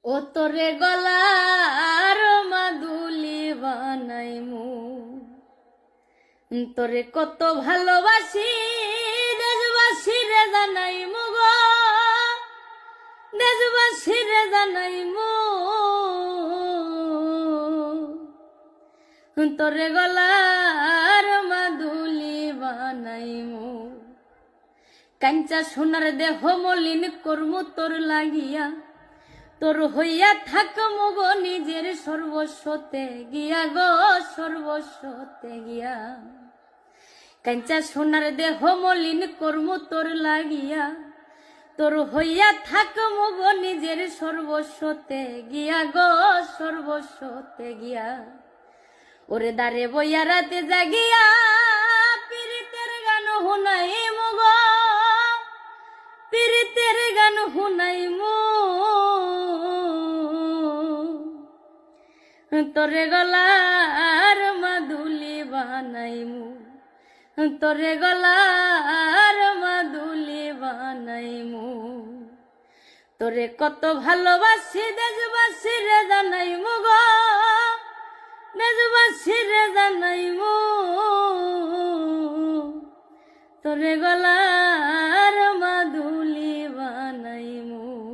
ও তোরে গলার মাদুলি বানাইমু, তোরে কত ভালোবাসি দেশবাসী রে জানাইমু গো, দেশবাসী রে জানাইমু। তোরে গলার মাদুলি বানাইমু, কাঞ্চা সোনার দেহ মলিন করমু তোর লাগিয়া, তোর হইয়া থাকমু গো নিজের সর্বস্বতে গিয়া গো, সর্বস্বতে গিয়া। কাঞ্চা সোনার দেহ মলিন করমু তোর লাগিয়া, তোর হইয়া থাকমু গো নিজের সর্বস্বতে গিয়া গো, সর্বস্বতে গিয়া। ওরে দারে বইয়া রাতে জাগিয়া পীড়িতের গান হুনাইমু গো, পীড়িতের গান হুনাইমু। তোরে গলার মাদুলি বানাইমু, তোরে গলার মাদুলি বানাইমু। তোরে কত ভালোবাসি দেশবাসী রে জানাইমু গো, দেশবাসী রে জানাইমু। তোরে গলা